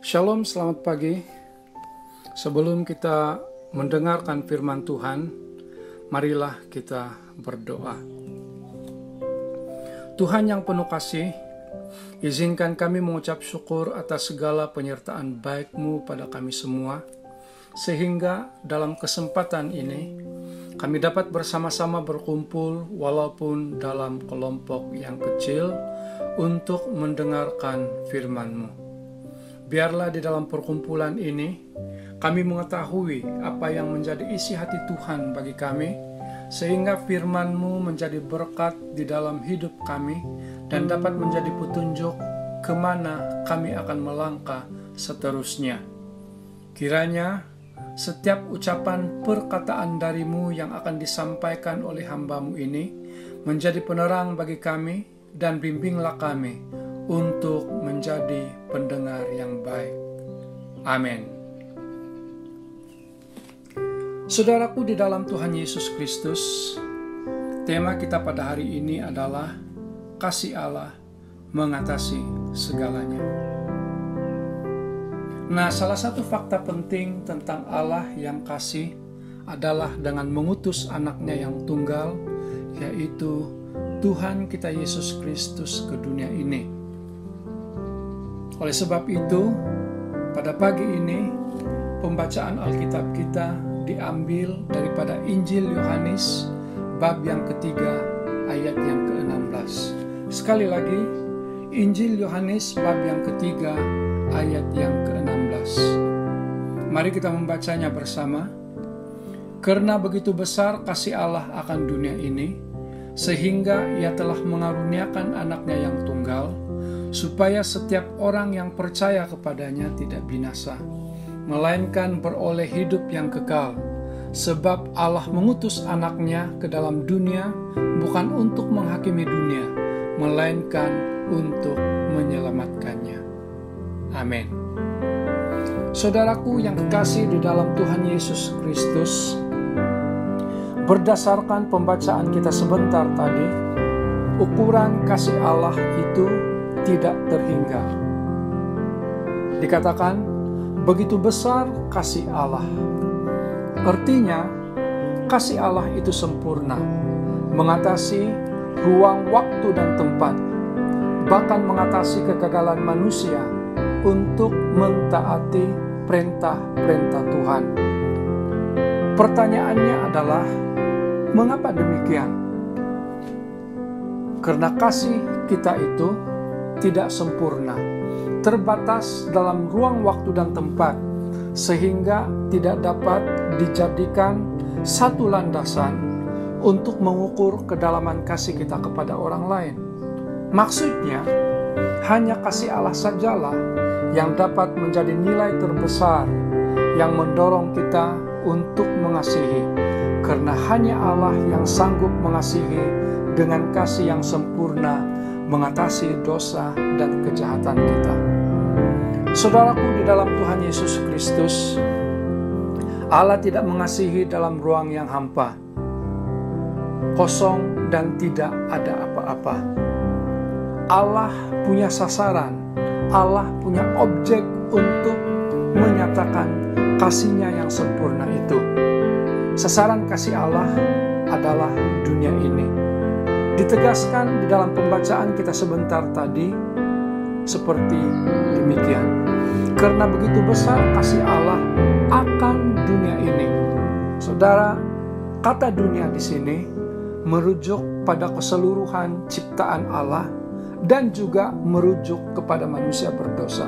Shalom, selamat pagi. Sebelum kita mendengarkan firman Tuhan, marilah kita berdoa. Tuhan yang penuh kasih, izinkan kami mengucap syukur atas segala penyertaan baik-Mu pada kami semua, sehingga dalam kesempatan ini kami dapat bersama-sama berkumpul walaupun dalam kelompok yang kecil untuk mendengarkan firman-Mu. Biarlah di dalam perkumpulan ini kami mengetahui apa yang menjadi isi hati Tuhan bagi kami, sehingga firman-Mu menjadi berkat di dalam hidup kami dan dapat menjadi petunjuk kemana kami akan melangkah seterusnya. Kiranya setiap ucapan perkataan dari-Mu yang akan disampaikan oleh hamba-Mu ini menjadi penerang bagi kami, dan bimbinglah kami untuk menjadi pendengar yang baik. Amin. Saudaraku di dalam Tuhan Yesus Kristus, tema kita pada hari ini adalah kasih Allah mengatasi segalanya. Nah, salah satu fakta penting tentang Allah yang kasih adalah dengan mengutus anaknya yang tunggal, yaitu Tuhan kita Yesus Kristus ke dunia ini. Oleh sebab itu, pada pagi ini, pembacaan Alkitab kita diambil daripada Injil Yohanes, bab yang ketiga, ayat yang ke-16. Sekali lagi, Injil Yohanes, bab yang ketiga, ayat yang ke-16. Mari kita membacanya bersama. Karena begitu besar kasih Allah akan dunia ini, sehingga Ia telah mengaruniakan anaknya yang tunggal, supaya setiap orang yang percaya kepadanya tidak binasa, melainkan beroleh hidup yang kekal. Sebab Allah mengutus anaknya ke dalam dunia bukan untuk menghakimi dunia, melainkan untuk menyelamatkannya. Amin. Saudaraku yang kekasih di dalam Tuhan Yesus Kristus, berdasarkan pembacaan kita sebentar tadi, ukuran kasih Allah itu tidak terhingga. Dikatakan, begitu besar kasih Allah. Artinya, kasih Allah itu sempurna, mengatasi ruang, waktu, dan tempat, bahkan mengatasi kegagalan manusia untuk mentaati perintah-perintah Tuhan. Pertanyaannya adalah, mengapa demikian? Karena kasih kita itu tidak sempurna, terbatas dalam ruang, waktu, dan tempat, sehingga tidak dapat dijadikan satu landasan untuk mengukur kedalaman kasih kita kepada orang lain. Maksudnya, hanya kasih Allah sajalah yang dapat menjadi nilai terbesar yang mendorong kita untuk mengasihi, karena hanya Allah yang sanggup mengasihi dengan kasih yang sempurna, mengatasi dosa dan kejahatan kita. Saudaraku di dalam Tuhan Yesus Kristus, Allah tidak mengasihi dalam ruang yang hampa, kosong, dan tidak ada apa-apa. Allah punya sasaran, Allah punya objek untuk menyatakan kasih-Nya yang sempurna itu. Sasaran kasih Allah adalah dunia ini. Ditegaskan di dalam pembacaan kita sebentar tadi seperti demikian. Karena begitu besar kasih Allah akan dunia ini. Saudara, kata dunia di sini merujuk pada keseluruhan ciptaan Allah dan juga merujuk kepada manusia berdosa.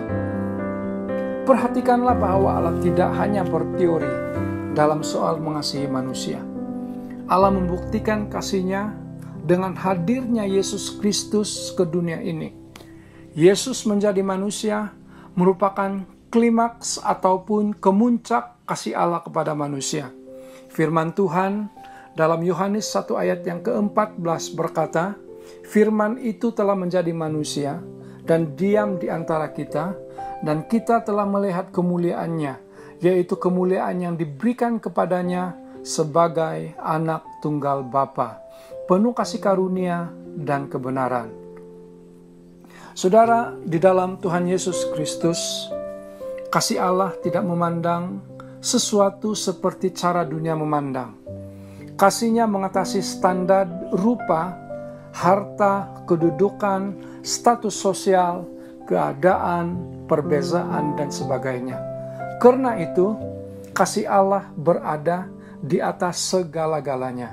Perhatikanlah bahwa Allah tidak hanya berteori dalam soal mengasihi manusia. Allah membuktikan kasih-Nya dengan hadirnya Yesus Kristus ke dunia ini. Yesus menjadi manusia merupakan klimaks ataupun kemuncak kasih Allah kepada manusia. Firman Tuhan dalam Yohanes 1 ayat yang ke-14 berkata, firman itu telah menjadi manusia dan diam di antara kita, dan kita telah melihat kemuliaannya, yaitu kemuliaan yang diberikan kepadanya sebagai anak tunggal Bapa, penuh kasih karunia dan kebenaran. Saudara, di dalam Tuhan Yesus Kristus, Kasih Allah tidak memandang sesuatu seperti cara dunia memandang. Kasih-Nya mengatasi standar rupa, harta, kedudukan, status sosial, keadaan, perbezaan, dan sebagainya. Karena itu, kasih Allah berada di atas segala-galanya.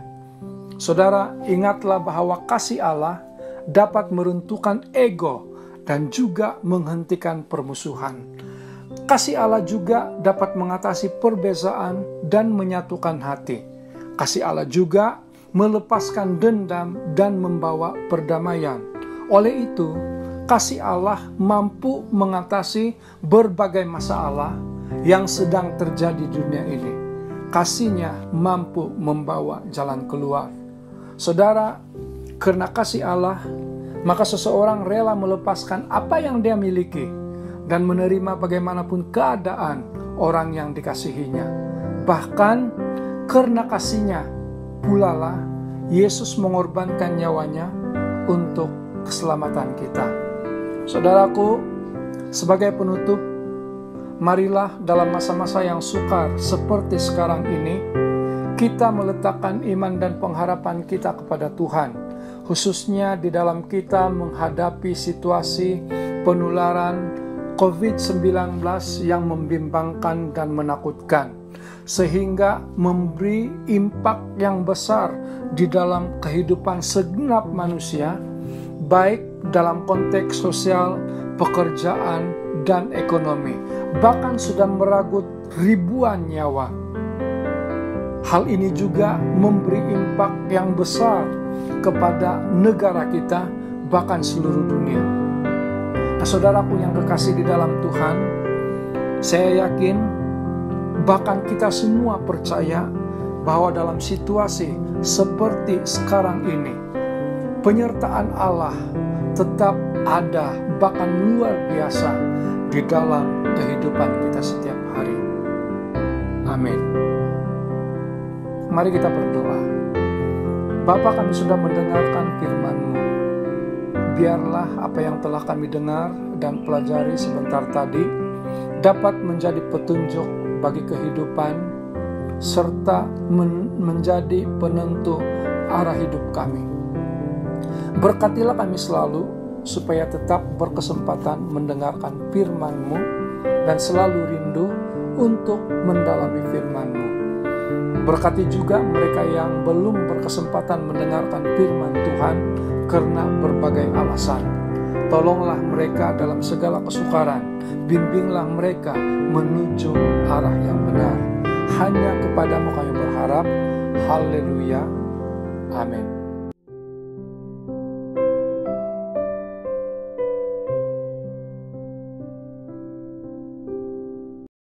Saudara, ingatlah bahwa kasih Allah dapat meruntuhkan ego dan juga menghentikan permusuhan. Kasih Allah juga dapat mengatasi perbezaan dan menyatukan hati. Kasih Allah juga melepaskan dendam dan membawa perdamaian. Oleh itu, kasih Allah mampu mengatasi berbagai masalah yang sedang terjadi di dunia ini. Kasih-Nya mampu membawa jalan keluar. Saudara, karena kasih Allah, maka seseorang rela melepaskan apa yang dia miliki dan menerima bagaimanapun keadaan orang yang dikasihinya. Bahkan karena kasih-Nya pula lah Yesus mengorbankan nyawanya untuk keselamatan kita. Saudaraku, sebagai penutup, marilah dalam masa-masa yang sukar seperti sekarang ini, kita meletakkan iman dan pengharapan kita kepada Tuhan, khususnya di dalam kita menghadapi situasi penularan COVID-19 yang membimbangkan dan menakutkan, sehingga memberi impak yang besar di dalam kehidupan segenap manusia, baik dalam konteks sosial, pekerjaan, dan ekonomi, bahkan sudah merenggut ribuan nyawa. Hal ini juga memberi impak yang besar kepada negara kita, bahkan seluruh dunia. Nah, saudaraku yang kekasih di dalam Tuhan, saya yakin, bahkan kita semua percaya bahwa dalam situasi seperti sekarang ini, penyertaan Allah tetap ada, bahkan luar biasa di dalam kehidupan kita setiap hari. Amin. Mari kita berdoa. Bapa, kami sudah mendengarkan firman-Mu. Biarlah apa yang telah kami dengar dan pelajari sebentar tadi dapat menjadi petunjuk bagi kehidupan serta menjadi penentu arah hidup kami. Berkatilah kami selalu supaya tetap berkesempatan mendengarkan firman-Mu dan selalu rindu untuk mendalami firman-Mu. Berkati juga mereka yang belum berkesempatan mendengarkan firman Tuhan karena berbagai alasan. Tolonglah mereka dalam segala kesukaran, bimbinglah mereka menuju arah yang benar. Hanya kepadamu kami berharap. Haleluya. Amin.